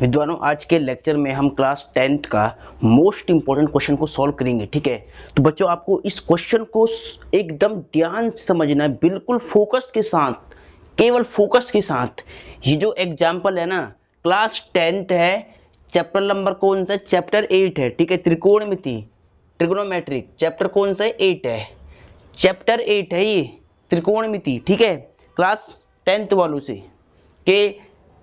विद्वानों, आज के लेक्चर में हम क्लास 10th का मोस्ट इंपॉर्टेंट क्वेश्चन को सॉल्व करेंगे। ठीक है, तो बच्चों आपको इस क्वेश्चन को एकदम ध्यान से समझना है, बिल्कुल फोकस के साथ, केवल फोकस के साथ। ये जो एग्जाम्पल है ना, क्लास 10th है, चैप्टर नंबर कौन सा? चैप्टर 8 है। ठीक है, त्रिकोणमिति, ट्रिग्नोमेट्रिक चैप्टर कौन सा है? 8 है। चैप्टर 8 है ये, त्रिकोणमिति। ठीक है, क्लास 10th वालों से के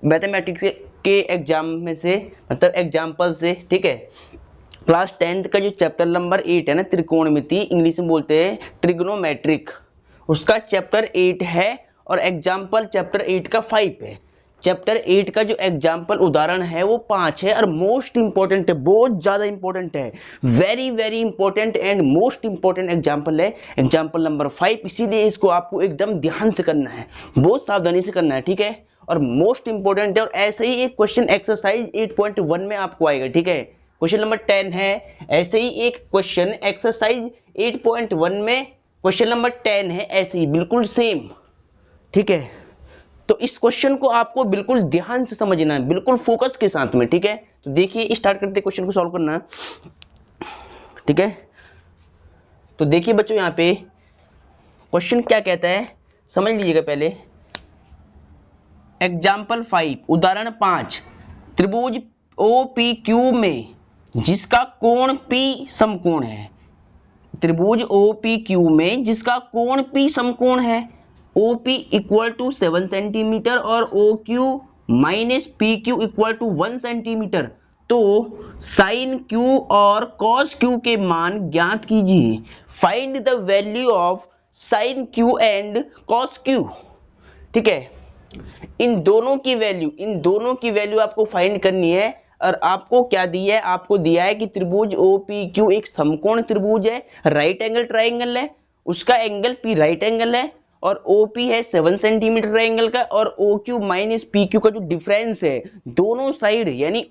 मैथमेटिक्स के एग्जाम में से, मतलब एग्जाम्पल से। ठीक है, क्लास 10th का जो चैप्टर नंबर 8 है ना, त्रिकोणमिति, इंग्लिश में बोलते हैं ट्रिग्नोमेट्रिक, उसका चैप्टर 8 है और एग्जाम्पल चैप्टर 8 का 5 है। चैप्टर 8 का जो एग्जाम्पल उदाहरण है वो 5 है और मोस्ट इंपॉर्टेंट है, बहुत ज्यादा इंपॉर्टेंट है, very very important and most important example है, एग्जाम्पल नंबर 5। इसीलिए इसको आपको एकदम ध्यान से करना है, बहुत सावधानी से करना है। ठीक है, और मोस्ट इंपॉर्टेंट है। और ऐसे ही एक क्वेश्चन एक्सरसाइज 8.1 में आपको आएगा। ठीक है, क्वेश्चन नंबर 10 है, ऐसे ही एक क्वेश्चन एक्सरसाइज 8.1 में क्वेश्चन नंबर 10 है, ऐसे ही बिल्कुल सेम। ठीक है, तो इस क्वेश्चन को आपको बिल्कुल ध्यान से समझना है, बिल्कुल फोकस के साथ में। ठीक है, तो देखिए स्टार्ट करते क्वेश्चन को सॉल्व करना। ठीक है, तो देखिए बच्चों, यहां पे क्वेश्चन क्या कहता है समझ लीजिएगा पहले। एग्जाम्पल 5, उदाहरण 5, त्रिभुज OPQ में जिसका कोण P समकोण है। त्रिभुज OPQ में जिसका कोण P समकोण है, OP इक्वल टू 7 सेंटीमीटर और OQ minus PQ equal to 1 centimetre. तो साइन Q और कॉस Q के मान ज्ञात कीजिए। Find the value of sine Q and cos Q। ठीक है, इन दोनों की वैल्यू आपको फाइंड करनी है। और आपको क्या दिया है? आपको दिया है कि त्रिभुज OPQ एक समकोण त्रिभुज है, राइट एंगल ट्राइंगल है, उसका एंगल P राइट एंगल है और OP है 7 सेंटीमीटर एंगल का, और OQ माइनस PQ का जो डिफरेंस है दोनों साइड, यानी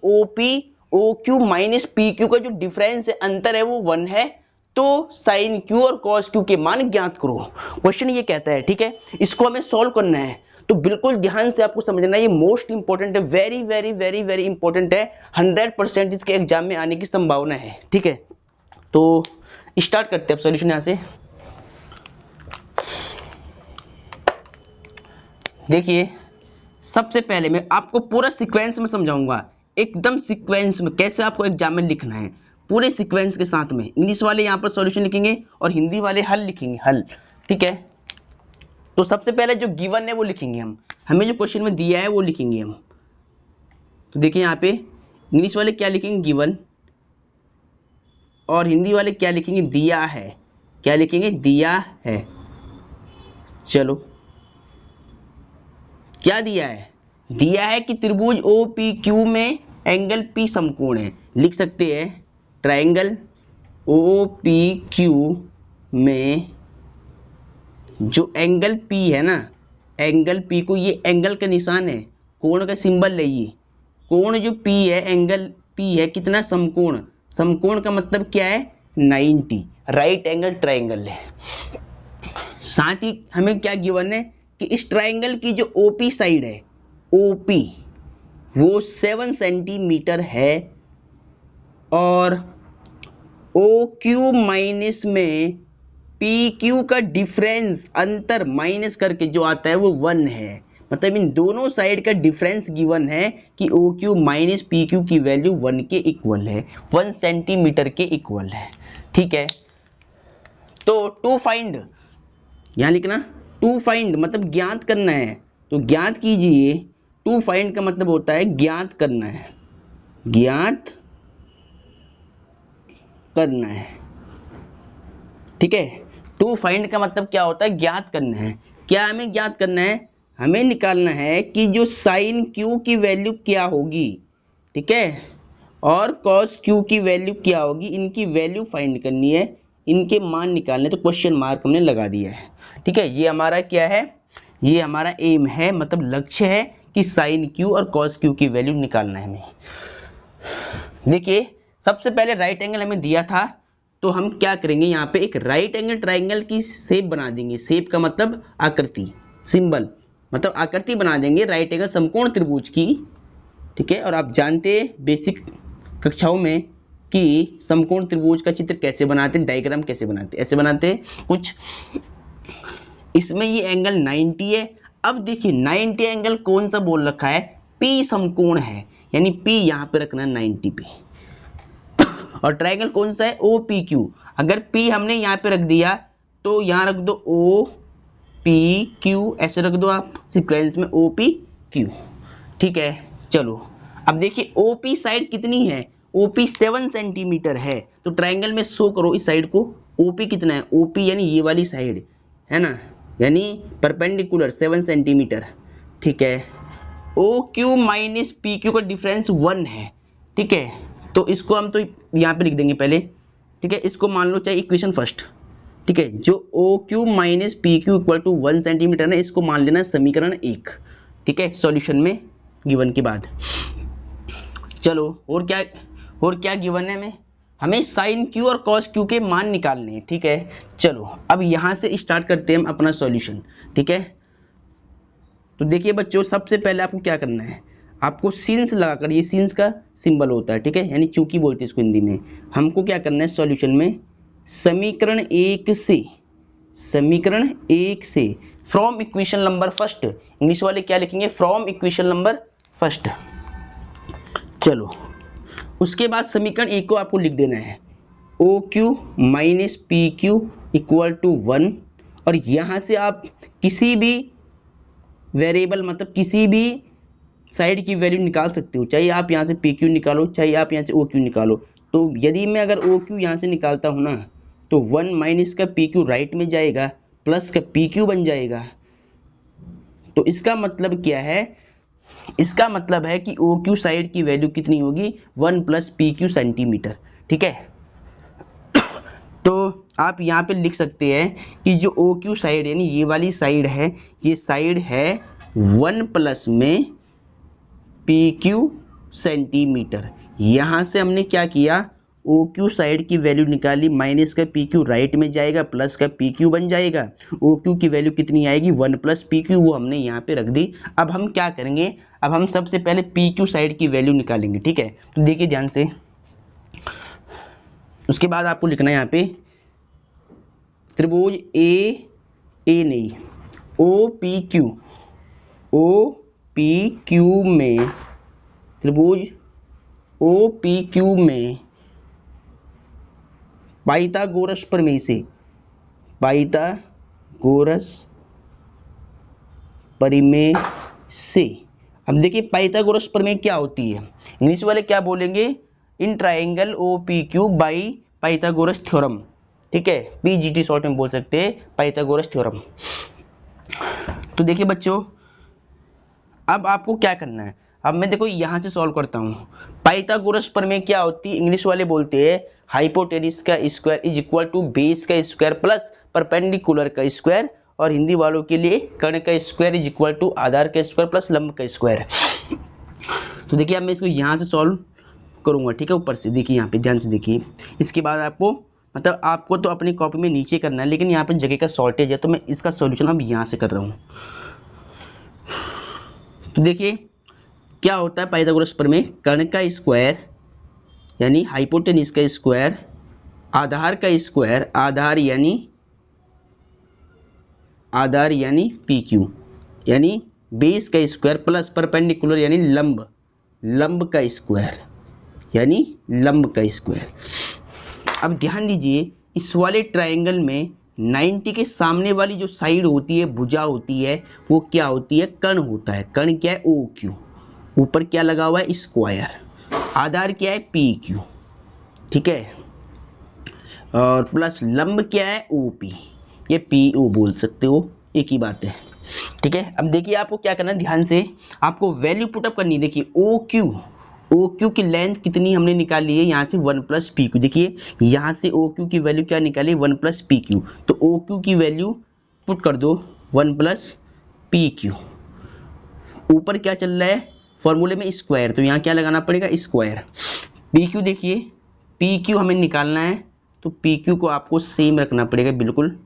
OQ माइनस PQ का जो डिफरेंस है, अंतर है, वो 1 है। तो साइन Q और कॉस Q के मान ज्ञात करो, क्वेश्चन ये कहता है। ठीक है, इसको हमें सॉल्व करना है, तो बिल्कुल ध्यान से आपको समझना है, ये मोस्ट इंपॉर्टेंट है, very very very very important है, 100% इसके एग्जाम में आने की संभावना है। ठीक है, तो स्टार्ट करते हैं अब सॉल्यूशन। यहां से देखिए, सबसे पहले मैं आपको पूरा सीक्वेंस में समझाऊंगा, एकदम सीक्वेंस में, कैसे आपको एग्जाम में लिखना है, पूरे सीक्वेंस के साथ में। इंग्लिश वाले यहाँ पर सॉल्यूशन लिखेंगे और हिंदी वाले हल लिखेंगे, हल। ठीक है, तो सबसे पहले जो गिवन है वो लिखेंगे हम, हमें जो क्वेश्चन में दिया है वो लिखेंगे हम। तो देखिए यहाँ पे इंग्लिश वाले क्या लिखेंगे? गिवन। और हिंदी वाले क्या लिखेंगे? दिया है। क्या लिखेंगे? दिया है। चलो, क्या दिया है? दिया है कि त्रिभुज OPQ में एंगल P समकोण है। लिख सकते हैं ट्राइंगल OPQ में जो एंगल P है ना, एंगल P को, ये एंगल का निशान है, कोण का सिंबल है ये, कोण जो P है, एंगल P है कितना? समकोण। समकोण का मतलब क्या है? 90, राइट एंगल ट्राइंगल है। साथ ही हमें क्या गिवन है कि इस ट्राइंगल की जो OP साइड है, OP वो 7 सेंटीमीटर है और OQ माइनस में PQ का डिफरेंस, अंतर माइनस करके जो आता है वो 1 है। मतलब इन दोनों साइड का डिफरेंस गिवन है कि OQ माइनस PQ की वैल्यू 1 के इक्वल है, 1 सेंटीमीटर के इक्वल है। ठीक है, तो टू फाइंड, यहाँ लिखना टू फाइंड मतलब ज्ञात करना है, तो ज्ञात कीजिए। टू फाइंड का मतलब होता है ज्ञात करना है, ज्ञात करना है। ठीक है, टू फाइंड का मतलब क्या होता है? ज्ञात करना है। क्या हमें ज्ञात करना है? हमें निकालना है कि जो साइन Q की वैल्यू क्या होगी, ठीक है, और कॉस Q की वैल्यू क्या होगी, इनकी वैल्यू फाइंड करनी है, इनके मान निकालने। तो क्वेश्चन मार्क हमने लगा दिया है। ठीक है, ये हमारा क्या है? ये हमारा एम है, मतलब लक्ष्य है कि साइन Q और कॉस Q की वैल्यू निकालना है हमें। देखिए, सबसे पहले राइट एंगल हमें दिया था, तो हम क्या करेंगे? यहाँ पे एक राइट एंगल ट्राइंगल की शेप बना देंगे। शेप का मतलब आकृति, सिंबल मतलब आकृति बना देंगे राइट एंगल समकोण त्रिभुज की। ठीक है। और आप जानते हैं बेसिक कक्षाओं में कि समकोण त्रिभुज का चित्र कैसे बनाते हैं, डायग्राम कैसे बनाते हैं, ऐसे बनाते हैं कुछ। इसमें ये एंगल 90 है। अब देखिए 90 एंगल कौन सा बोल रखा है, P समकोण है, यानी P यहाँ पे रखना है 90 पे। और ट्रायंगल कौन सा है, OPQ। अगर P हमने यहाँ पे रख दिया तो यहाँ रख दो OPQ, ऐसे रख दो आप सीक्वेंस में OPQ, ठीक है। चलो अब देखिए OP साइड कितनी है, OP 7 सेंटीमीटर है, तो ट्रायंगल में शो करो इस साइड को, OP कितना है, OP यानी ये वाली साइड है ना, यानी परपेंडिकुलर 7 सेंटीमीटर, ठीक है। OQ माइनस PQ का डिफरेंस 1 है, ठीक है। तो इसको हम तो यहाँ पे लिख देंगे पहले, ठीक है। इसको मान लो चाहे इक्वेशन फर्स्ट, ठीक है। जो OQ minus PQ equal to 1 centimetre है, इसको मान लेना समीकरण 1, ठीक है, सॉल्यूशन में गिवन के बाद। चलो और क्या गिवन है हमें साइन क्यू और कॉस क्यू के मान निकालने हैं, ठीक है। चलो अब यहाँ से स्टार्ट करते हैं हम अपना सॉल्यूशन, ठीक है। तो देखिए बच्चों, सबसे पहले आपको क्या करना है, आपको सीन्स लगाकर, ये सीन्स का सिंबल होता है, ठीक है, यानी चूंकि बोलते हैं इसको हिंदी में। हमको क्या करना है सॉल्यूशन में, समीकरण 1 से from equation number first, English वाले क्या लिखेंगे, फ्रॉम इक्वेशन नंबर फर्स्ट। चलो उसके बाद समीकरण 1 को आपको लिख देना है OQ minus PQ equal to 1, और यहाँ से आप किसी भी वेरिएबल, मतलब किसी भी साइड की वैल्यू निकाल सकते हो, चाहे आप यहाँ से PQ निकालो, चाहे आप यहाँ से OQ निकालो। तो यदि मैं अगर OQ यहाँ से निकालता हूँ ना, तो 1 माइनस का PQ राइट में जाएगा, प्लस का PQ बन जाएगा। तो इसका मतलब क्या है, इसका मतलब है कि OQ साइड की वैल्यू कितनी होगी, 1 प्लस PQ सेंटीमीटर, ठीक है। तो आप यहाँ पे लिख सकते हैं कि जो OQ साइड यानी ये वाली साइड है, ये साइड है 1 प्लस में PQ सेंटीमीटर। यहाँ से हमने क्या किया, OQ साइड की वैल्यू निकाली, माइनस का PQ राइट में जाएगा, प्लस का PQ बन जाएगा। OQ की वैल्यू कितनी आएगी, 1 प्लस PQ, वो हमने यहाँ पे रख दी। अब हम क्या करेंगे, अब हम सबसे पहले PQ साइड की वैल्यू निकालेंगे, ठीक है। तो देखिए ध्यान से, उसके बाद आपको लिखना है यहाँ पे त्रिभुज ए नहीं OPQ में, त्रिभुज OPQ में पाइथागोरस प्रमेय से, पाइथागोरस प्रमेय से, अब देखिए पाइथागोरस प्रमेय क्या होती है, इंग्लिश वाले क्या बोलेंगे, in triangle OPQ by Pythagoras theorem, ठीक है, PGT शॉर्ट में बोल सकते हैं, पाइथागोरस थ्योरम। तो देखिए बच्चों, अब आपको क्या करना है, अब मैं देखो यहाँ से सॉल्व करता हूँ। पाइथागोरस प्रमेय क्या होती है, इंग्लिश वाले बोलते हैं हाइपोटेनिस का square is equal to base का स्क्वायर प्लस परपेंडिकुलर का स्क्वायर, और हिंदी वालों के लिए कर्ण का स्क्वायर इज इक्वल टू आधार का स्क्वायर प्लस लंब का स्क्वायर। तो देखिए अब मैं इसको यहाँ से सॉल्व करूँगा, ठीक है, ऊपर से देखिए, यहाँ पे ध्यान से देखिए। इसके बाद आपको, मतलब आपको तो अपनी कॉपी में नीचे करना है, लेकिन यहाँ पे जगह का शॉर्टेज है, तो मैं इसका सॉल्यूशन अब यहाँ से कर रहा हूँ। तो देखिए क्या होता है पाइथागोरस प्रमेय, कर्ण का स्क्वायर यानी हाइपोटेनिस का स्क्वायर, आधार का स्क्वायर, आधार यानी PQ यानी बेस का स्क्वायर प्लस परपेंडिकुलर यानी लंब का स्क्वायर यानी लंब का स्क्वायर। अब ध्यान दीजिए, इस वाले ट्रायंगल में 90 के सामने वाली जो साइड होती है, भुजा होती है, वो क्या होती है, कर्ण होता है। कर्ण क्या है, OQ, ऊपर क्या लगा हुआ है, स्क्वायर, आधार क्या है, PQ, ठीक है, और प्लस लंब क्या है, OP, ये PO बोल सकते हो, एक ही बात है, ठीक है। अब देखिए आपको क्या करना है, ध्यान से आपको वैल्यू पुटअप करनी है। देखिए OQ की लेंथ कितनी हमने निकाली है, यहाँ से 1 प्लस PQ, देखिए यहाँ से OQ की वैल्यू क्या निकाली, 1 प्लस PQ, तो OQ की वैल्यू पुट कर दो 1 प्लस PQ, ऊपर क्या चल रहा है फॉर्मूले में स्क्वायर, तो यहाँ क्या लगाना पड़ेगा, स्क्वायर। PQ देखिए, PQ हमें निकालना है, तो PQ को आपको सेम रखना पड़ेगा बिल्कुल,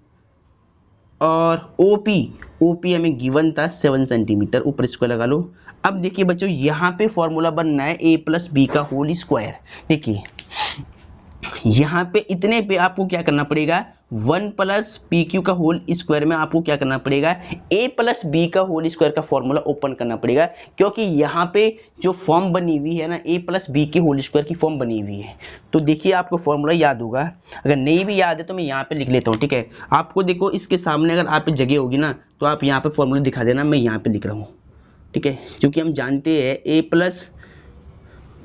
और OP हमें गिवन था 7 सेंटीमीटर, ऊपर इसको लगा लो। अब देखिए बच्चों, यहाँ पे फॉर्मूला बनना है a प्लस बी का होल स्क्वायर। देखिए यहाँ पे इतने पे आपको क्या करना पड़ेगा, 1 प्लस पी क्यू का होल स्क्वायर में आपको क्या करना पड़ेगा, a प्लस बी का होल स्क्वायर का फॉर्मूला ओपन करना पड़ेगा, क्योंकि यहाँ पे जो फॉर्म बनी हुई है ना, a प्लस बी के होल स्क्वायर की फॉर्म बनी हुई है। तो देखिए आपको फॉर्मूला याद होगा, अगर नहीं भी याद है तो मैं यहाँ पे लिख लेता हूँ, ठीक है। आपको देखो इसके सामने अगर आप पे जगह होगी ना, तो आप यहाँ पे फॉर्मूला दिखा देना, मैं यहाँ पे लिख रहा हूँ, ठीक है। क्योंकि हम जानते हैं a प्लस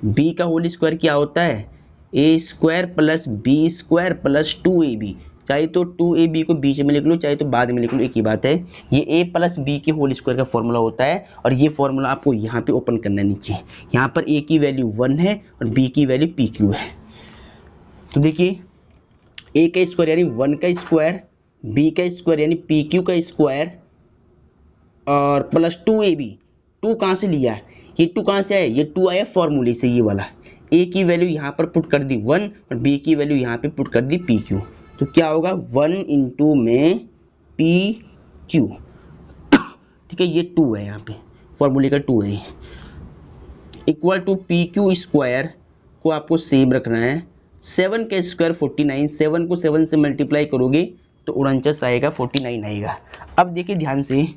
बी का होल स्क्वायर क्या होता है, A square plus B square plus 2ab। चाहे तो 2ab को बीच में लिख लो, चाहे तो बाद में लिख लो, एक ही बात है। ये a प्लस बी के होल स्क्वायर का फॉर्मूला होता है, और ये फॉर्मूला आपको यहाँ पे ओपन करना है नीचे। यहाँ पर a की वैल्यू 1 है और b की वैल्यू पी क्यू है। तो देखिए a का स्क्वायर यानी 1 का स्क्वायर, b का स्क्वायर यानी पी क्यू का स्क्वायर, और प्लस 2ab। 2 कहाँ से लिया, ये 2 कहाँ से आया, ये 2 आया फॉर्मूले से, ये वाला। a की वैल्यू यहाँ पर पुट कर दी 1 और b की वैल्यू यहाँ पे पुट कर दी पी क्यू। तो क्या होगा, 1 इंटू में पी क्यू, ठीक है। ये 2 है, यहाँ पे फॉर्मूले का 2 है, equal to P Q square को आपको सेम रखना है। 7 का स्क्वायर 49, 7 को 7 से मल्टीप्लाई करोगे तो 49 आएगा, 49 आएगा। अब देखिए ध्यान से,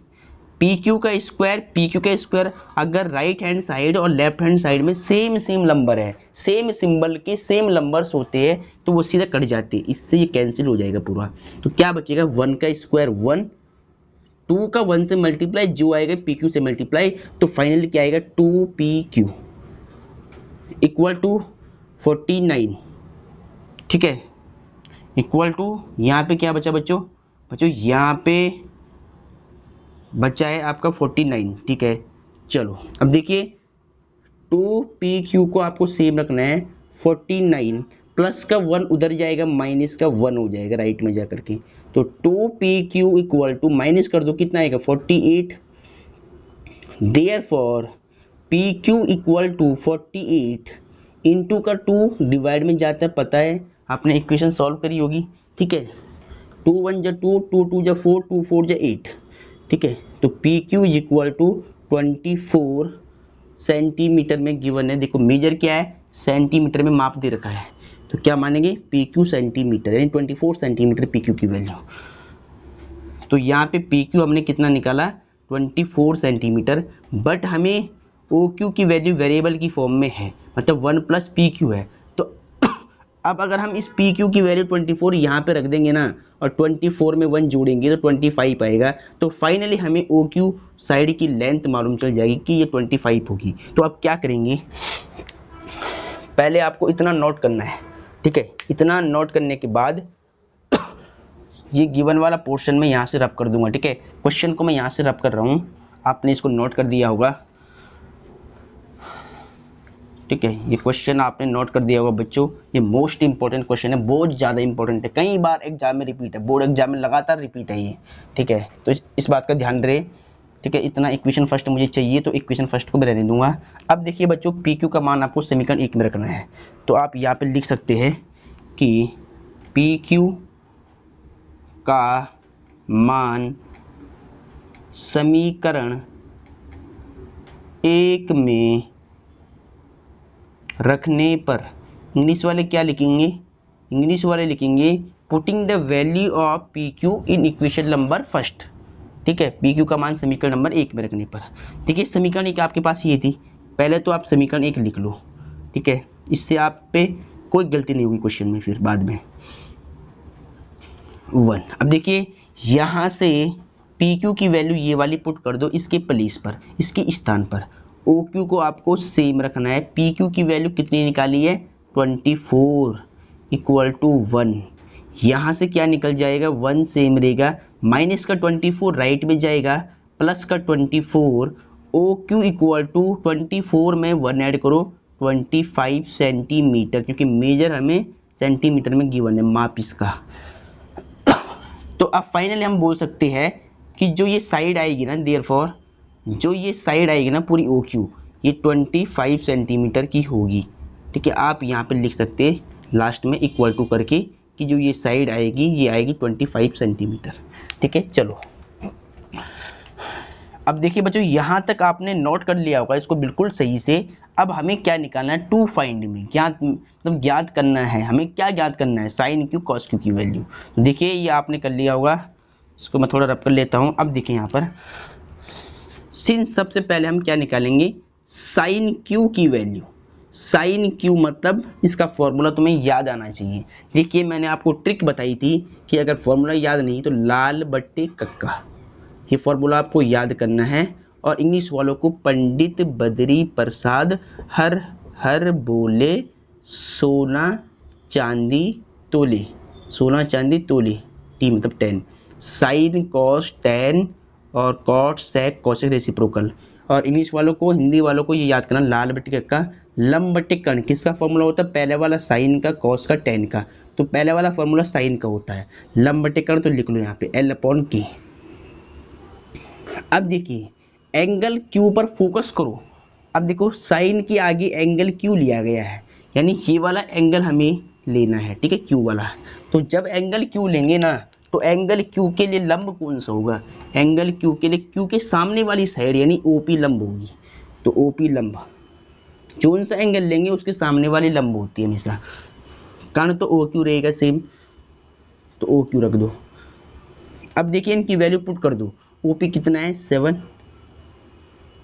पी क्यू का स्क्वायर अगर राइट हैंड साइड और लेफ्ट हैंड साइड में सेम नंबर है, सेम सिंबल के सेम नंबर्स होते हैं, तो वो सीधा कट जाते हैं, इससे ये कैंसिल हो जाएगा पूरा। तो क्या बचेगा, 1 का स्क्वायर 1, 2 का 1 से मल्टीप्लाई, जो आएगा पी क्यू से मल्टीप्लाई, तो फाइनली क्या आएगा 2 पी क्यू इक्वल टू 49, ठीक है। इक्वल टू यहाँ पे क्या बचा बच्चों, यहाँ पे बचा है आपका 49, ठीक है। चलो अब देखिए 2pq को आपको सेम रखना है, 49 प्लस का 1 उधर जाएगा, माइनस का 1 हो जाएगा राइट में जाकर के। तो 2pq इक्वल टू, माइनस कर दो कितना आएगा 48, therefore pq equal to 48 into का 2 डिवाइड में जाता है, पता है आपने इक्वेशन सॉल्व करी होगी, ठीक है। 2 1 जा 2, 2 2 जा 4, 2 4 जा 8, ठीक है। तो P Q is equal to 24 centimetre में गिवन है। देखो मेजर क्या है, सेंटीमीटर में माप दे रखा है, तो क्या मानेंगे पी क्यू सेंटीमीटर, यानी 24 सेंटीमीटर पी क्यू की वैल्यू। तो यहाँ पे पी क्यू हमने कितना निकाला, 24 सेंटीमीटर, बट हमें ओ क्यू की वैल्यू वेरिएबल की फॉर्म में है, मतलब 1 प्लस पी क्यू है। तो अब अगर हम इस पी क्यू की वैल्यू 24 यहाँ पे रख देंगे ना, और 24 में 1 जोड़ेंगे तो 25 आएगा। तो फाइनली हमें ओ क्यू साइड की लेंथ मालूम चल जाएगी कि ये 25 होगी। तो अब क्या करेंगे, पहले आपको इतना नोट करना है, ठीक है। इतना नोट करने के बाद ये गिवन वाला पोर्शन में यहाँ से रब कर दूंगा, ठीक है। क्वेश्चन को मैं यहाँ से रब कर रहा हूँ, आपने इसको नोट कर दिया होगा, ठीक है। ये क्वेश्चन आपने नोट कर दिया होगा बच्चों, ये मोस्ट इंपॉर्टेंट क्वेश्चन है, बहुत ज़्यादा इंपॉर्टेंट है, कई बार एग्जाम में रिपीट है, बोर्ड एग्जाम में लगातार रिपीट है ये, ठीक है। तो इस बात का ध्यान रहे, ठीक है। इतना इक्वेशन फर्स्ट मुझे चाहिए, तो इक्वेशन फर्स्ट को मैं रहने दूंगा। अब देखिए बच्चों, पी क्यू का मान आपको समीकरण 1 में रखना है, तो आप यहाँ पे लिख सकते हैं कि पी क्यू का मान समीकरण 1 में रखने पर, इंग्लिश वाले क्या लिखेंगे, इंग्लिश वाले लिखेंगे putting the value of P Q in equation number first, ठीक है। पी क्यू का मान समीकरण नंबर 1 में रखने पर। देखिए समीकरण 1 आपके पास ये थी, पहले तो आप समीकरण 1 लिख लो, ठीक है। इससे आप पे कोई गलती नहीं होगी क्वेश्चन में फिर बाद में। 1, अब देखिए यहाँ से पी क्यू की वैल्यू ये वाली पुट कर दो इसके प्लेस पर, इसके स्थान पर। ओ क्यू को आपको सेम रखना है, पी क्यू की वैल्यू कितनी निकाली है 24 इक्वल टू 1, यहाँ से क्या निकल जाएगा 1 सेम रहेगा, माइनस का 24 राइट में जाएगा, प्लस का 24, ओ क्यू इक्वल टू 24 में 1 ऐड करो 25 सेंटीमीटर, क्योंकि मेजर हमें सेंटीमीटर में गिवन है माप इसका। तो अब फाइनली हम बोल सकते हैं कि जो ये साइड आएगी ना, देयरफॉर जो ये साइड आएगी ना पूरी ओ क्यू, ये 25 सेंटीमीटर की होगी, ठीक है। आप यहाँ पे लिख सकते हैं लास्ट में इक्वल टू करके कि जो ये साइड आएगी ये आएगी 25 सेंटीमीटर, ठीक है। चलो अब देखिए बच्चों, यहाँ तक आपने नोट कर लिया होगा इसको बिल्कुल सही से। अब हमें क्या निकालना है, टू फाइंड में, ज्ञात मतलब ज्ञात करना है। हमें क्या ज्ञात करना है, साइन क्यू कॉस क्यू की वैल्यू। देखिए ये आपने कर लिया होगा, इसको मैं थोड़ा रब कर लेता हूँ। अब देखिए यहाँ पर सिंस सबसे पहले हम क्या निकालेंगे, साइन क्यू की वैल्यू। साइन क्यू मतलब इसका फॉर्मूला तुम्हें याद आना चाहिए। देखिए मैंने आपको ट्रिक बताई थी कि अगर फॉर्मूला याद नहीं तो लाल बट्टे कक्का, ये फॉर्मूला आपको याद करना है। और इंग्लिश वालों को पंडित बद्री प्रसाद हर हर बोले सोना चांदी तोले, सोना चांदी तोले, टी मतलब 10, साइन कॉस 10 और कॉट सेक कोसेक रेसिप्रोकल। और इंग्लिश वालों को, हिंदी वालों को ये याद करना, लाल बट्टे कक्का लंब बट्टे कर्ण किसका फॉर्मूला होता है, पहले वाला साइन का कॉस का 10 का, तो पहले वाला फॉर्मूला साइन का होता है। लंब बट्टे कर्ण तो लिख लो यहाँ पे L/K। अब देखिए एंगल क्यू पर फोकस करो। अब देखो साइन के आगे एंगल क्यू लिया गया है, यानी ये वाला एंगल हमें लेना है, ठीक है, क्यू वाला। तो जब एंगल क्यू लेंगे ना, तो एंगल क्यू के लिए लंब कौन सा होगा, एंगल क्यू के लिए क्यू के सामने वाली साइड यानी ओपी लंब होगी। तो ओपी लंब, कौन सा एंगल लेंगे उसके सामने वाली लंब होती है हमेशा। कर्ण तो ओ क्यू रहेगा सेम, तो ओ क्यू रख दो। अब देखिए इनकी वैल्यू पुट कर दो। ओपी कितना है 7,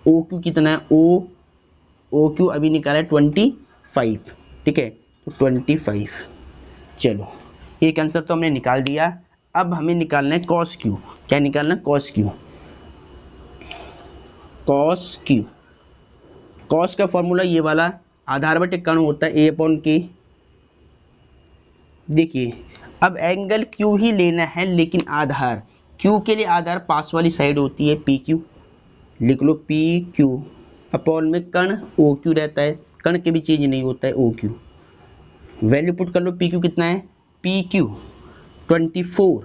ओ क्यू कितना है, ओ क्यू अभी निकाला है 25, ठीक है, तो 25। चलो एक आंसर तो हमने निकाल दिया। अब हमें निकालना है कॉस क्यू। क्या निकालना है, cos Q. Cos Q, cos का फॉर्मूला ये वाला आधार बटे कर्ण होता है A/K। देखिए अब एंगल क्यू ही लेना है, लेकिन आधार क्यू के लिए आधार पास वाली साइड होती है PQ, लिख लो PQ अपॉन में कर्ण OQ रहता है, कर्ण के भी चेंज नहीं होता है OQ। वैल्यू पुट कर लो, PQ कितना है, PQ 24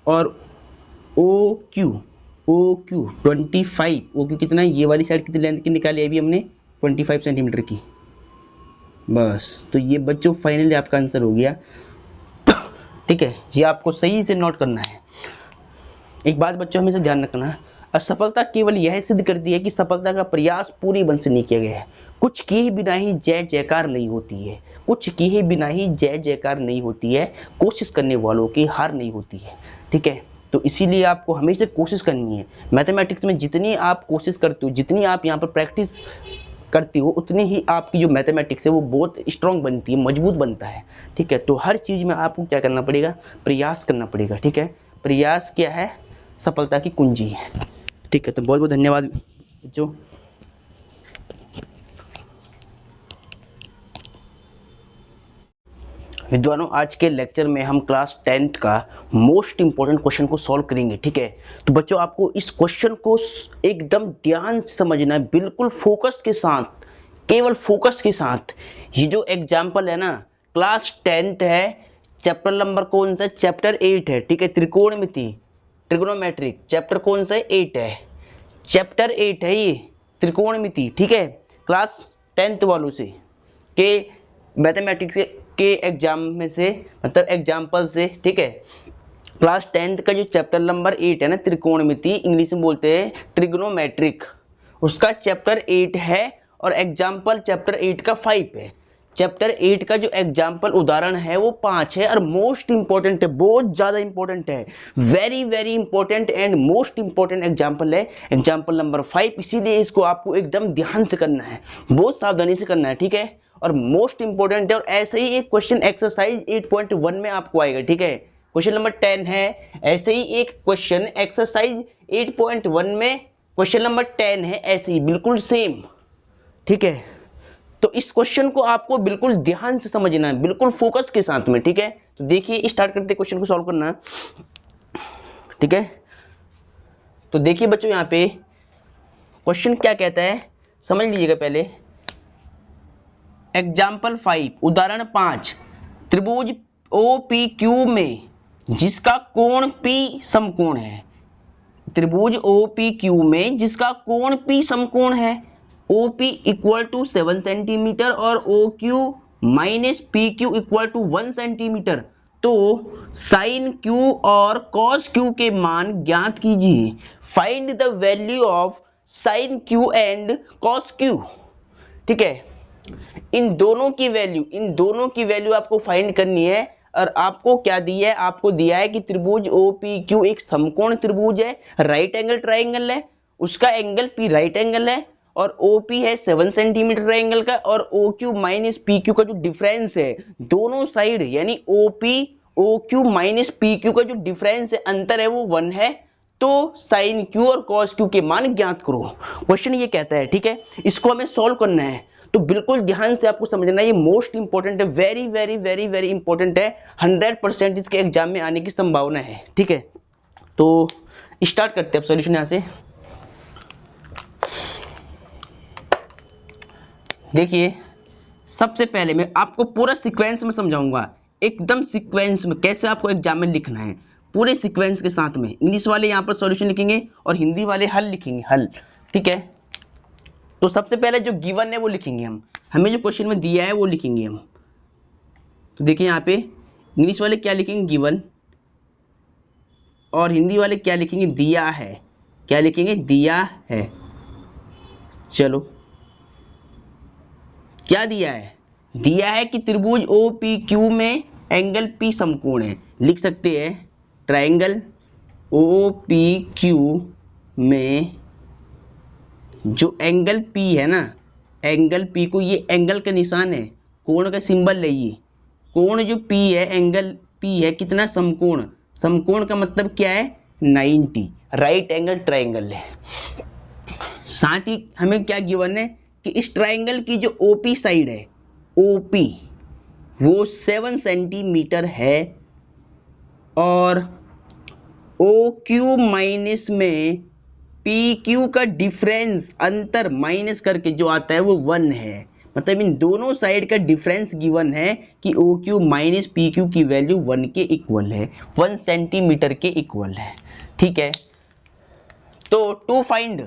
और OQ 25। OQ कितना है, ये वाली साइड कितनी लेंथ की निकाली अभी हमने, 25 सेंटीमीटर की। बस तो ये बच्चों फाइनली आपका आंसर हो गया, ठीक है। ये आपको सही से नोट करना है। एक बात बच्चों हमेशा ध्यान रखना, असफलता केवल यह सिद्ध करती है कि सफलता का प्रयास पूरी मन से नहीं किया गया है। कुछ किए बिना ही जय जयकार नहीं होती है, कुछ किए बिना ही जय जयकार नहीं होती है, कोशिश करने वालों की हार नहीं होती है, ठीक है। तो इसीलिए आपको हमेशा कोशिश करनी है। मैथमेटिक्स में जितनी आप कोशिश करते हो, जितनी आप यहाँ पर प्रैक्टिस करती हो, उतनी ही आपकी जो मैथमेटिक्स है वो बहुत स्ट्रॉन्ग बनती है, मजबूत बनता है, ठीक है। तो हर चीज़ में आपको क्या करना पड़ेगा, प्रयास करना पड़ेगा, ठीक है। प्रयास क्या है, सफलता की कुंजी है, ठीक है। तो बहुत बहुत धन्यवाद बच्चों। विद्वानों आज के लेक्चर में हम क्लास 10th का मोस्ट इंपॉर्टेंट क्वेश्चन को सॉल्व करेंगे, ठीक है। तो बच्चों आपको इस क्वेश्चन को एकदम ध्यान से समझना है, बिल्कुल फोकस के साथ, केवल फोकस के साथ। ये जो एग्जाम्पल है ना, क्लास 10th है, चैप्टर नंबर कौन सा, चैप्टर 8 है, ठीक है। त्रिकोणमिति, ट्रिग्नोमेट्रिक चैप्टर कौन सा है, 8 है, चैप्टर 8 है ये त्रिकोणमिति, ठीक है। क्लास 10th वालों से के मैथमेटिक्स के एग्जाम में से, मतलब एग्जाम्पल से, ठीक है। क्लास 10th का जो चैप्टर नंबर 8 है ना, त्रिकोणमिति, इंग्लिश में बोलते हैं ट्रिग्नोमेट्रिक, उसका चैप्टर 8 है और एग्जाम्पल चैप्टर 8 का 5 है। चैप्टर 8 का जो एग्जाम्पल उदाहरण है वो 5 है और मोस्ट इंपॉर्टेंट है, बहुत ज्यादा इंपॉर्टेंट है, very very important and most important example है एग्जाम्पल नंबर 5। इसीलिए इसको आपको एकदम ध्यान से करना है, बहुत सावधानी से करना है, ठीक है, और मोस्ट इंपॉर्टेंट है। और ऐसे ही एक क्वेश्चन एक्सरसाइज 8.1 में आपको आएगा, ठीक है। क्वेश्चन नंबर 10 है, ऐसे ही एक क्वेश्चन एक्सरसाइज 8.1 में क्वेश्चन नंबर 10 है, ऐसे ही बिल्कुल सेम, ठीक है। तो इस क्वेश्चन को आपको बिल्कुल ध्यान से समझना है, बिल्कुल फोकस के साथ में, ठीक है। तो देखिए स्टार्ट करते क्वेश्चन को सॉल्व करना, ठीक है। तो देखिए बच्चों यहाँ पे क्वेश्चन क्या कहता है, समझ लीजिएगा पहले। एग्जाम्पल 5, उदाहरण 5, त्रिभुज OPQ में जिसका कोण P समकोण है, त्रिभुज OPQ में जिसका कोण P समकोण है, OP इक्वल टू 7 सेंटीमीटर और OQ minus PQ equal to 1 centimetre. तो साइन क्यू और कॉस क्यू के मान ज्ञात कीजिए। Find the value of sine Q and cos Q. ठीक है, इन दोनों की वैल्यू आपको फाइंड करनी है। और आपको क्या दिया है, आपको दिया है कि त्रिभुज ओ पी क्यू एक समकोण त्रिभुज है, राइट एंगल ट्राइंगल है, उसका एंगल पी राइट एंगल है, और ओ पी है 7 सेंटीमीटर एंगल का, और O Q minus P Q का जो डिफरेंस है दोनों साइड, यानी O Q minus P Q का जो डिफरेंस है, अंतर है, वो 1 है। तो साइन क्यू और कॉस क्यू के मान ज्ञात करो, क्वेश्चन ये कहता है। ठीक है, इसको हमें सॉल्व करना है, तो बिल्कुल ध्यान से आपको समझना है, ये मोस्ट इंपॉर्टेंट है, very very very very important है, 100% इसके एग्जाम में आने की संभावना है। ठीक है, तो स्टार्ट करते हैं सॉल्यूशन यहां से। देखिए, सबसे पहले मैं आपको पूरा सीक्वेंस में समझाऊंगा, एकदम सीक्वेंस में, कैसे आपको एग्जाम में लिखना है, पूरे सीक्वेंस के साथ में। इंग्लिश वाले यहाँ पर सॉल्यूशन लिखेंगे और हिंदी वाले हल लिखेंगे, हल। ठीक है, तो सबसे पहले जो गिवन है वो लिखेंगे हम, हमें जो क्वेश्चन में दिया है वो लिखेंगे हम। तो देखिए यहाँ पे इंग्लिश वाले क्या लिखेंगे, गिवन, और हिंदी वाले क्या लिखेंगे, दिया है। क्या लिखेंगे, दिया है। चलो, क्या दिया है, दिया है कि त्रिभुज ओ पी क्यू में एंगल पी समकोण है। लिख सकते हैं ट्राइंगल ओ पी क्यू में जो एंगल P है ना, एंगल P को, ये एंगल का निशान है, कोण का सिंबल है, ये कोण जो P है, एंगल P है कितना, समकोण। समकोण का मतलब क्या है, 90, राइट एंगल ट्राइंगल है। साथ ही हमें क्या गिवन है कि इस ट्राइंगल की जो OP साइड है, OP वो 7 सेंटीमीटर है, और OQ माइनस में PQ का डिफरेंस, अंतर माइनस करके जो आता है वो 1 है। मतलब इन दोनों साइड का डिफरेंस गिवन है कि OQ माइनस PQ की वैल्यू 1 के इक्वल है, 1 सेंटीमीटर के इक्वल है। ठीक है, तो टू फाइंड,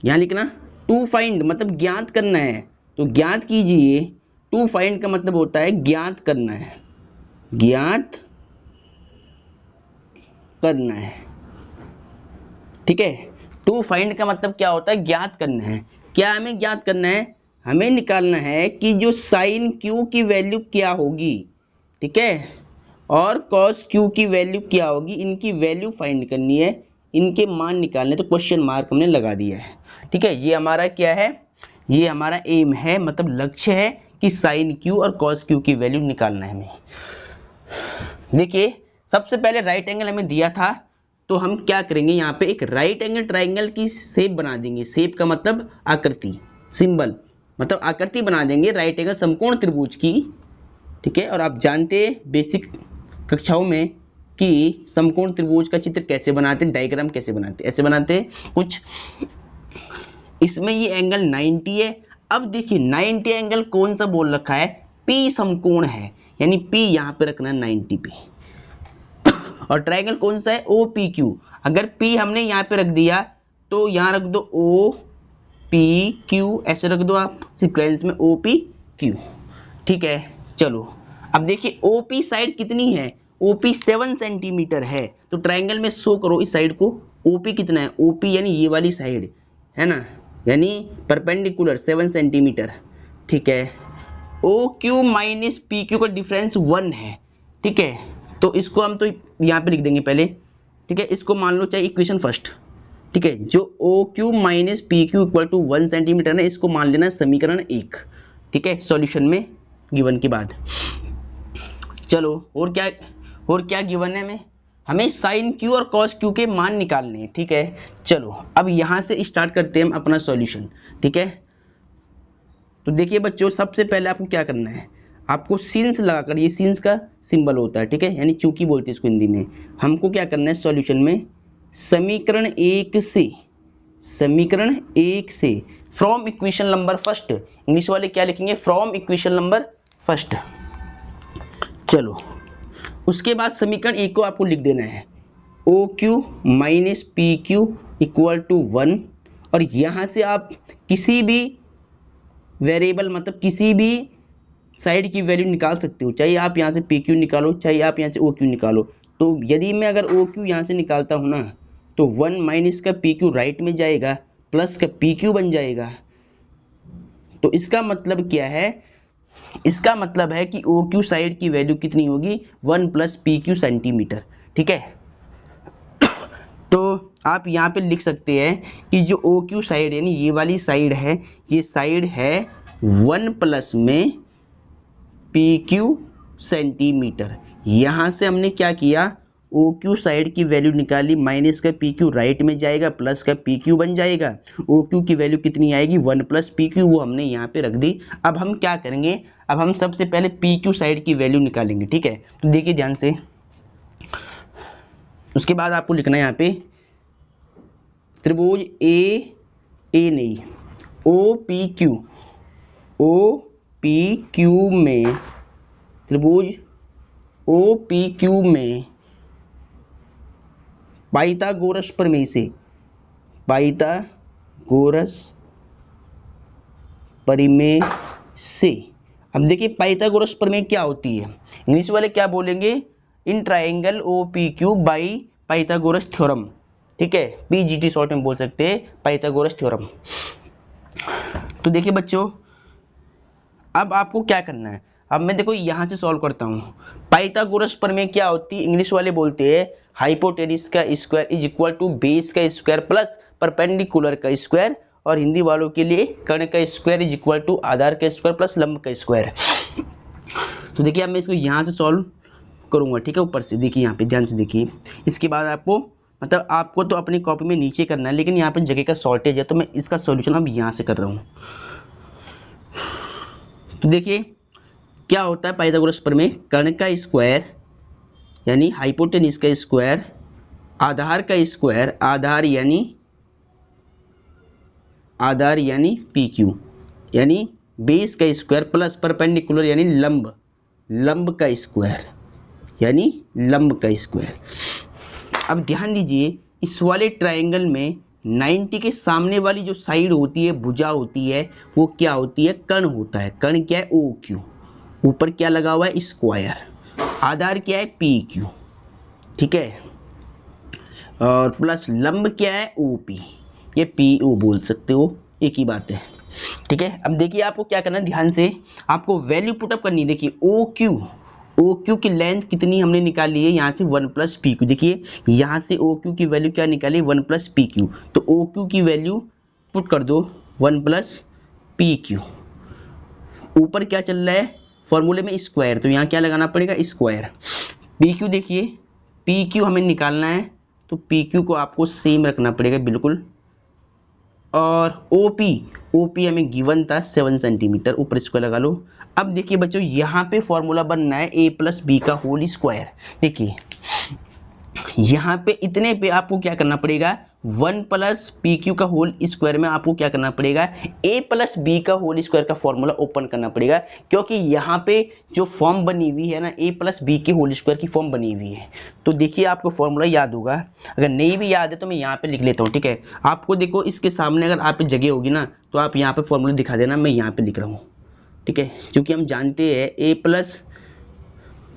यहाँ लिखना, टू फाइंड मतलब ज्ञात करना है, तो ज्ञात कीजिए। टू फाइंड का मतलब होता है ज्ञात करना है, ज्ञात करना है। ठीक है, टू फाइंड का मतलब क्या होता है, ज्ञात करना है। क्या हमें ज्ञात करना है, हमें निकालना है कि जो साइन क्यू की वैल्यू क्या होगी, ठीक है, और कॉस क्यू की वैल्यू क्या होगी, इनकी वैल्यू फाइंड करनी है, इनके मान निकालने। तो क्वेश्चन मार्क हमने लगा दिया है। ठीक है, ये हमारा क्या है, ये हमारा एम है, मतलब लक्ष्य है कि साइन क्यू और कॉस क्यू की वैल्यू निकालना है हमें। देखिए, सबसे पहले राइट एंगल हमें दिया था, तो हम क्या करेंगे, यहाँ पे एक राइट एंगल ट्राइंगल की शेप बना देंगे। शेप का मतलब आकृति, सिंबल मतलब आकृति बना देंगे राइट एंगल समकोण त्रिभुज की। ठीक है, और आप जानते हैं बेसिक कक्षाओं में कि समकोण त्रिभुज का चित्र कैसे बनाते हैं, डायग्राम कैसे बनाते हैं, ऐसे बनाते हैं कुछ। इसमें ये एंगल 90 है। अब देखिए 90 एंगल कौन सा बोल रखा है, P समकोण है, यानी P यहाँ पे रखना है 90 पे। और ट्रायंगल कौन सा है, OPQ। अगर P हमने यहाँ पे रख दिया तो यहाँ रख दो OPQ, ऐसे रख दो आप सीक्वेंस में OPQ। ठीक है, चलो अब देखिए OP साइड कितनी है, OP 7 सेंटीमीटर है, तो ट्रायंगल में शो करो इस साइड को, OP कितना है, OP यानी ये वाली साइड है ना, यानी परपेंडिकुलर 7 सेंटीमीटर। ठीक है, OQ माइनस PQ का डिफरेंस 1 है। ठीक है, तो इसको हम तो यहाँ पे लिख देंगे पहले। ठीक है, इसको मान लो चाहे इक्वेशन फर्स्ट। ठीक है, जो OQ minus PQ equal to 1 centimetre है, इसको मान लेना समीकरण 1। ठीक है, सॉल्यूशन में गिवन के बाद। चलो, और क्या गिवन है, हमें साइन क्यू और कॉस क्यू के मान निकालने हैं। ठीक है, चलो अब यहाँ से स्टार्ट करते हैं हम अपना सॉल्यूशन। ठीक है, तो देखिए बच्चों, सबसे पहले आपको क्या करना है, आपको सीन्स लगाकर, ये सीन्स का सिंबल होता है, ठीक है, यानी चूकी बोलते हैं इसको हिंदी में। हमको क्या करना है सॉल्यूशन में, समीकरण 1 से from equation number first, English वाले क्या लिखेंगे, फ्रॉम इक्वेशन नंबर फर्स्ट। चलो, उसके बाद समीकरण 1 को आपको लिख देना है, OQ minus PQ equal to 1, और यहाँ से आप किसी भी वेरिएबल, मतलब किसी भी साइड की वैल्यू निकाल सकते हो, चाहे आप यहाँ से पी क्यू निकालो, चाहे आप यहाँ से ओ क्यू निकालो। तो यदि मैं अगर ओ क्यू यहाँ से निकालता हूँ ना, तो 1 माइनस का पी क्यू राइट में जाएगा, प्लस का पी क्यू बन जाएगा। तो इसका मतलब क्या है, इसका मतलब है कि ओ क्यू साइड की वैल्यू कितनी होगी, 1 प्लस पी क्यू सेंटीमीटर। ठीक है, तो आप यहाँ पे लिख सकते हैं कि जो ओ क्यू साइड यानी ये वाली साइड है, ये साइड है 1 प्लस में पी क्यू सेंटीमीटर। यहाँ से हमने क्या किया, ओ क्यू साइड की वैल्यू निकाली, माइनस का पी क्यू राइट में जाएगा, प्लस का पी क्यू बन जाएगा। ओ क्यू की वैल्यू कितनी आएगी, 1 प्लस पी क्यू, वो हमने यहाँ पे रख दी। अब हम क्या करेंगे, अब हम सबसे पहले पी क्यू साइड की वैल्यू निकालेंगे। ठीक है, तो देखिए ध्यान से, उसके बाद आपको लिखना है यहाँ पे त्रिभुज ए नहीं, ओ पी क्यू में, त्रिभुज ओ पी क्यू में पाइथागोरस प्रमेय से, पाइथागोरस प्रमेय से। अब देखिए पाइथागोरस प्रमेय क्या होती है, इंग्लिश वाले क्या बोलेंगे, in triangle O P Q by Pythagoras theorem. ठीक है, पीजीटी शॉर्ट में बोल सकते हैं पाइथागोरस थ्योरम। तो देखिए बच्चों, अब आपको क्या करना है, अब मैं देखो यहाँ से सॉल्व करता हूँ। पाइथागोरस प्रमेय क्या होती है, इंग्लिश वाले बोलते हैं हाइपोटेनिस का square is equal to base का स्क्वायर प्लस परपेंडिकुलर का स्क्वायर, और हिंदी वालों के लिए कर्ण का स्क्वायर इज इक्वल टू आधार का स्क्वायर प्लस लंब का स्क्वायर। तो देखिए अब मैं इसको यहाँ से सॉल्व करूँगा। ठीक है, ऊपर से देखिए, यहाँ पे ध्यान से देखिए। इसके बाद आपको मतलब आपको तो अपनी कॉपी में नीचे करना है, लेकिन यहाँ पे जगह का शॉर्टेज है, तो मैं इसका सॉल्यूशन अब यहाँ से कर रहा हूँ। तो देखिए क्या होता है पाइथागोरस प्रमेय, कर्ण का स्क्वायर यानी हाइपोटेनिस का स्क्वायर, आधार का स्क्वायर, आधार यानी पी क्यू यानी बेस का स्क्वायर प्लस परपेंडिकुलर यानी लंब का स्क्वायर यानी लंब का स्क्वायर। अब ध्यान दीजिए, इस वाले ट्रायंगल में 90 के सामने वाली जो साइड होती है, भुजा होती है, वो क्या होती है, कर्ण होता है। कर्ण क्या है, ओ क्यू, ऊपर क्या लगा हुआ है, स्क्वायर, आधार क्या है, पी क्यू। ठीक है, और प्लस लंब क्या है, ओ पी, ये पी ओ बोल सकते हो, एक ही बात है। ठीक है, अब देखिए आपको क्या करना है, ध्यान से आपको वैल्यू पुटअप करनी है। देखिए ओ क्यू की लेंथ कितनी हमने निकाली है, यहाँ से 1 प्लस पी क्यू। देखिए यहाँ से ओ क्यू की वैल्यू क्या निकाली, 1 प्लस पी क्यू। तो ओ क्यू की वैल्यू पुट कर दो 1 प्लस पी क्यू। ऊपर क्या चल रहा है फॉर्मूले में, स्क्वायर, तो यहाँ क्या लगाना पड़ेगा, स्क्वायर। पी क्यू देखिए, पी क्यू हमें निकालना है, तो पी क्यू को आपको सेम रखना पड़ेगा बिल्कुल। और ओ पी हमें गिवन था 7 सेंटीमीटर, ऊपर इसको लगा लो। अब देखिए बच्चों, यहाँ पे फॉर्मूला बनना है ए प्लस बी का होल स्क्वायर। देखिए यहाँ पे इतने पे आपको क्या करना पड़ेगा, 1 प्लस पी क्यू का होल स्क्वायर में आपको क्या करना पड़ेगा, ए प्लस बी का होल स्क्वायर का फॉर्मूला ओपन करना पड़ेगा, क्योंकि यहाँ पे जो फॉर्म बनी हुई है ना, ए प्लस बी के होल स्क्वायर की फॉर्म बनी हुई है। तो देखिए आपको फॉर्मूला याद होगा, अगर नहीं भी याद है तो मैं यहाँ पे लिख लेता हूँ। ठीक है, आपको देखो इसके सामने अगर आप जगह होगी ना, तो आप यहाँ पे फॉर्मूला दिखा देना, मैं यहाँ पे लिख रहा हूँ। ठीक है, क्योंकि हम जानते हैं ए प्लस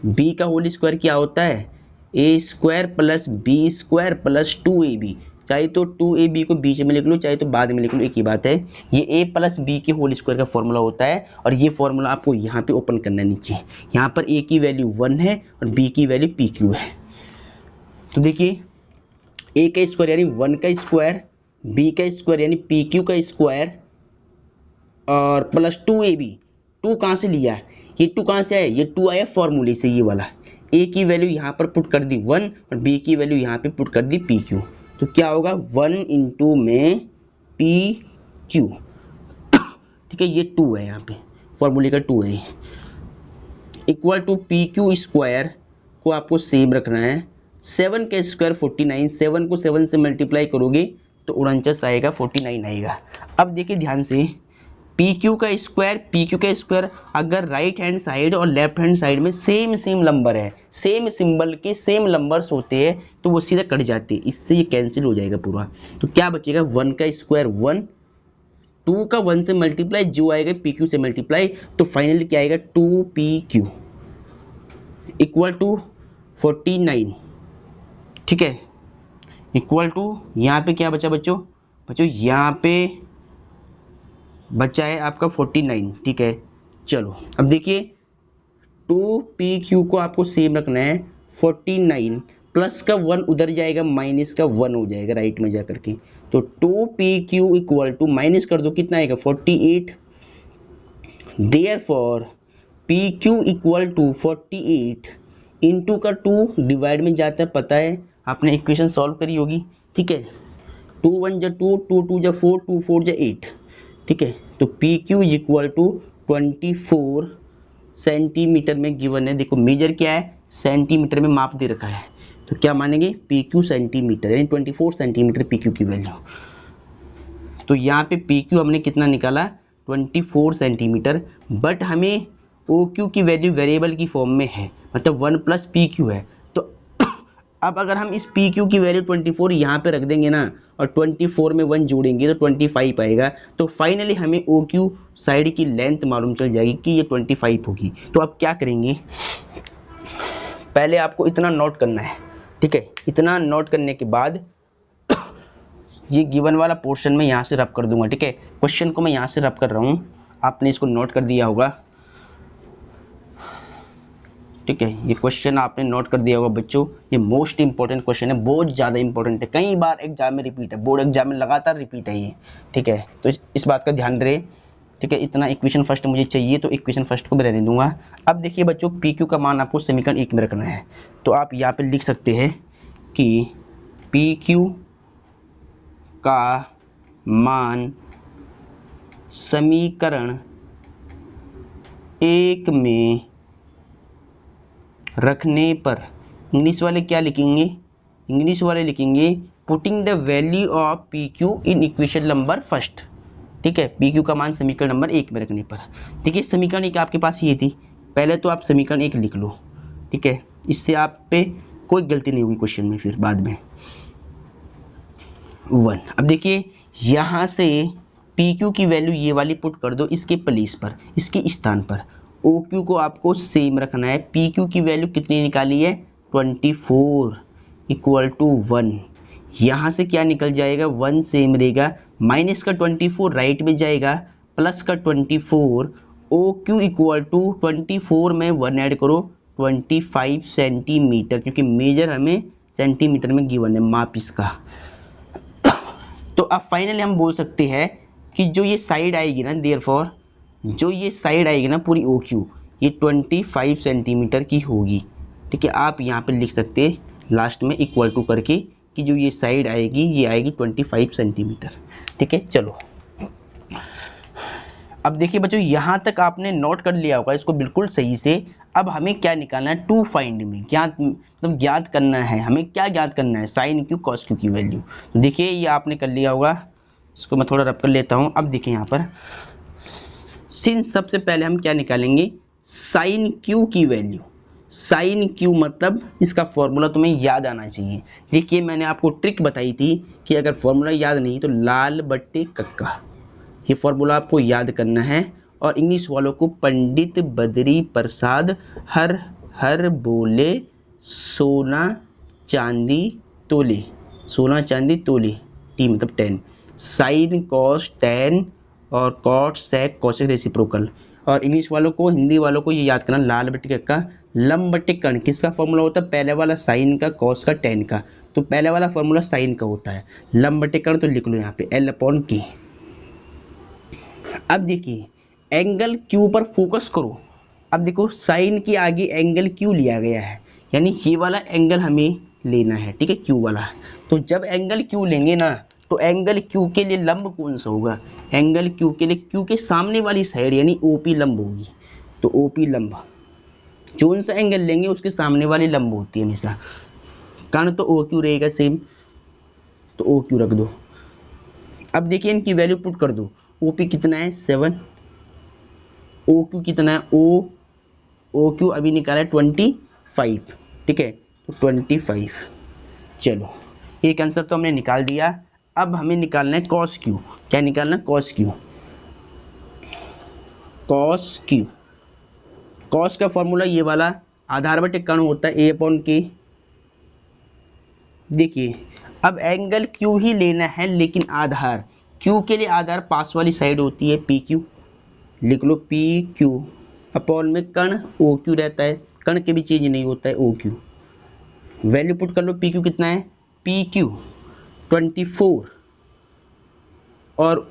बी का होल स्क्वायर क्या होता है, A square plus B square plus 2ab। चाहे तो 2ab को बीच में लिख लो, चाहे तो बाद में लिख लो, एक ही बात है। ये a प्लस बी के होल स्क्वायर का फॉर्मूला होता है, और ये फॉर्मूला आपको यहाँ पे ओपन करना है नीचे। यहाँ पर a की वैल्यू 1 है और b की वैल्यू पी क्यू है। तो देखिए a का स्क्वायर यानी 1 का स्क्वायर, b का स्क्वायर यानी पी क्यू का स्क्वायर, और प्लस 2ab। 2 कहाँ से लिया, ये 2 कहाँ से आया, ये 2 आया फॉर्मूले से, ये वाला। a की वैल्यू यहाँ पर पुट कर दी 1 और b की वैल्यू यहाँ पे पुट कर दी पी क्यू। तो क्या होगा, 1 इंटू में पी क्यू। ठीक है, ये 2 है, यहाँ पे फॉर्मूले का 2 है, equal to P Q square को आपको सेम रखना है। 7 का स्क्वायर 49, 7 को 7 से मल्टीप्लाई करोगे तो 49 आएगा, 49 आएगा। अब देखिए ध्यान से, पी क्यू का स्क्वायर अगर राइट हैंड साइड और लेफ्ट हैंड साइड में सेम नंबर है, सेम सिंबल के सेम नंबर्स होते हैं, तो वो सीधा कट जाते हैं, इससे ये कैंसिल हो जाएगा पूरा। तो क्या बचेगा, 1 का स्क्वायर 1 2 का 1 से मल्टीप्लाई, जो आएगा पी क्यू से मल्टीप्लाई, तो फाइनली क्या आएगा 2pq इक्वल टू 49, ठीक है, इक्वल टू यहाँ पे क्या बचा बच्चों, यहाँ पे बचा है आपका 49, ठीक है। चलो अब देखिए 2pq को आपको सेम रखना है, 49 प्लस का 1 उधर जाएगा, माइनस का 1 हो जाएगा राइट में जा करके, तो 2pq इक्वल टू माइनस कर दो कितना आएगा 48, therefore pq equal to 48 into का 2 डिवाइड में जाता है, पता है आपने इक्वेशन सॉल्व करी होगी, ठीक है। 2 1 जा 2, 2 2 जा 4, 2 4 जा 8, ठीक है। तो pq is equal to 24 centimetre में गिवन है। देखो मेजर क्या है, सेंटीमीटर में माप दे रखा है, तो क्या मानेंगे pq सेंटीमीटर, यानी 24 सेंटीमीटर pq की वैल्यू। तो यहाँ पे pq हमने कितना निकाला 24 सेंटीमीटर, बट हमें OQ की वैल्यू वेरिएबल की फॉर्म में है, मतलब 1 प्लस PQ है। तो अब अगर हम इस PQ की वैल्यू 24 यहाँ पे रख देंगे ना, और 24 में 1 जोड़ेंगे तो 25 आएगा, तो फाइनली हमें OQ साइड की लेंथ मालूम चल जाएगी कि ये 25 होगी। तो अब क्या करेंगे, पहले आपको इतना नोट करना है, ठीक है। इतना नोट करने के बाद ये गिवन वाला पोर्शन में यहाँ से रब कर दूंगा, ठीक है। क्वेश्चन को मैं यहाँ से रब कर रहा हूँ, आपने इसको नोट कर दिया होगा, ठीक है। ये क्वेश्चन आपने नोट कर दिया होगा बच्चों, ये मोस्ट इंपॉर्टेंट क्वेश्चन है, बहुत ज़्यादा इंपॉर्टेंट है, कई बार एग्जाम में रिपीट है, बोर्ड एग्जाम में लगातार रिपीट है ये, ठीक है। तो इस बात का ध्यान रहे, ठीक है। इतना इक्वेशन फर्स्ट मुझे चाहिए, तो इक्वेशन फर्स्ट को मैं रहने दूंगा। अब देखिए बच्चों PQ का मान आपको समीकरण 1 में रखना है, तो आप यहाँ पे लिख सकते हैं कि PQ का मान समीकरण 1 में रखने पर, इंग्लिश वाले क्या लिखेंगे, इंग्लिश वाले लिखेंगे putting the value of PQ in equation number first, ठीक है। PQ का मान समीकरण नंबर 1 में रखने पर, देखिए समीकरण 1 आपके पास ये थी, पहले तो आप समीकरण 1 लिख लो, ठीक है। इससे आप पे कोई गलती नहीं होगी क्वेश्चन में फिर बाद में 1। अब देखिए यहाँ से PQ की वैल्यू ये वाली पुट कर दो इसके प्लेस पर, इसके स्थान पर। OQ को आपको सेम रखना है, PQ की वैल्यू कितनी निकाली है 24 इक्वल टू 1, यहाँ से क्या निकल जाएगा 1 सेम रहेगा, माइनस का 24 राइट में जाएगा, प्लस का 24, OQ इक्वल टू 24 में 1 ऐड करो 25 सेंटीमीटर, क्योंकि मेजर हमें सेंटीमीटर में गिवन है माप इसका। तो अब फाइनली हम बोल सकते हैं कि जो ये साइड आएगी ना, देयरफॉर जो ये साइड आएगी ना पूरी OQ, ये 25 सेंटीमीटर की होगी, ठीक है। आप यहाँ पे लिख सकते हैं लास्ट में इक्वल टू करके कि जो ये साइड आएगी ये आएगी 25 सेंटीमीटर, ठीक है। चलो अब देखिए बच्चों यहाँ तक आपने नोट कर लिया होगा इसको बिल्कुल सही से। अब हमें क्या निकालना है, टू फाइंड में, ज्ञात मतलब ज्ञात करना है, हमें क्या ज्ञात करना है साइन क्यू कॉस क्यू की वैल्यू। तो देखिए ये आपने कर लिया होगा, इसको मैं थोड़ा रब कर लेता हूँ। अब देखिए यहाँ पर सिंस सबसे पहले हम क्या निकालेंगे साइन क्यू की वैल्यू। साइन क्यू मतलब इसका फॉर्मूला तुम्हें याद आना चाहिए। देखिए मैंने आपको ट्रिक बताई थी कि अगर फॉर्मूला याद नहीं तो लाल बट्टे कक्का, ये फॉर्मूला आपको याद करना है। और इंग्लिश वालों को पंडित बद्री प्रसाद हर हर बोले सोना चांदी तोले, सोना चांदी तोले, टी मतलब 10, साइन कॉस टेन और कॉट सेक कॉसेक रेसिप्रोकल। और इंग्लिश वालों को, हिंदी वालों को ये याद करना लाल बट्टे कक्का लंब बट्टे कर्ण। किसका फॉर्मूला होता है, पहले वाला साइन का, कॉस का, टेन का। तो पहले वाला फॉर्मूला साइन का होता है, लंब बट्टे कर्ण तो लिख लो यहाँ पे L/K। अब देखिए एंगल क्यू पर फोकस करो। अब देखो साइन के आगे एंगल क्यू लिया गया है, यानी ये वाला एंगल हमें लेना है, ठीक है, क्यू वाला। तो जब एंगल क्यू लेंगे ना तो एंगल क्यू के लिए लंब कौन सा होगा, एंगल क्यू के लिए क्यू के सामने वाली साइड यानी OP लंब होगी। तो OP लंब कौन सा एंगल लेंगे उसके सामने वाली लंब होती है हमेशा। कर्ण तो OQ रहेगा सेम, तो OQ रख दो। अब देखिए इनकी वैल्यू पुट कर दो। OP कितना है 7, OQ कितना है OQ अभी निकाला है 25, ठीक है, तो 25। चलो एक आंसर तो हमने निकाल दिया। अब हमें निकालना है कॉस क्यू। क्या निकालना है, cos Q. Cos Q. Cos का फॉर्मूला ये वाला, आधार बटे कर्ण होता है ए अपॉन के। देखिए अब एंगल क्यू ही लेना है, लेकिन आधार क्यू के लिए आधार पास वाली साइड होती है पी क्यू, लिख लो पी क्यू अपॉन में कर्ण ओ क्यू रहता है, कर्ण के भी चेंज नहीं होता है ओ क्यू। वैल्यू पुट कर लो, पी क्यू कितना है, पी क्यू 24 और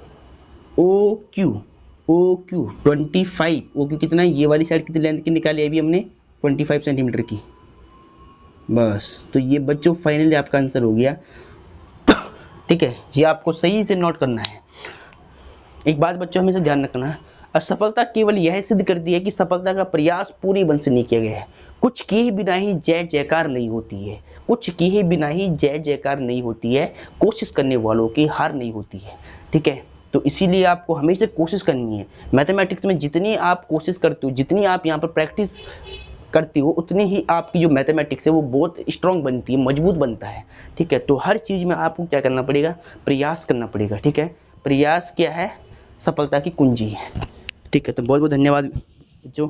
ओ क्यू 25। ओ क्यू कितना है, ये वाली साइड कितनी लेंथ की निकाली अभी हमने 25 सेंटीमीटर की। बस तो ये बच्चों फाइनली आपका आंसर हो गया। ठीक है, ये आपको सही से नोट करना है। एक बात बच्चों हमेशा ध्यान रखना, असफलता केवल यह सिद्ध करती है कि सफलता का प्रयास पूरी मन से नहीं किया गया है। कुछ किए बिना ही जय जयकार नहीं होती है, कुछ किए बिना ही जय जयकार नहीं होती है, कोशिश करने वालों की हार नहीं होती है। ठीक है, तो इसीलिए आपको हमेशा कोशिश करनी है। मैथमेटिक्स में जितनी आप कोशिश करते हो, जितनी आप यहाँ पर प्रैक्टिस करती हो, उतनी ही आपकी जो मैथमेटिक्स है वो बहुत स्ट्रांग बनती है, मजबूत बनता है। ठीक है, तो हर चीज़ में आपको क्या करना पड़ेगा, प्रयास करना पड़ेगा। ठीक है, प्रयास क्या है, सफलता की कुंजी है। ठीक है, तो बहुत बहुत धन्यवाद बच्चों।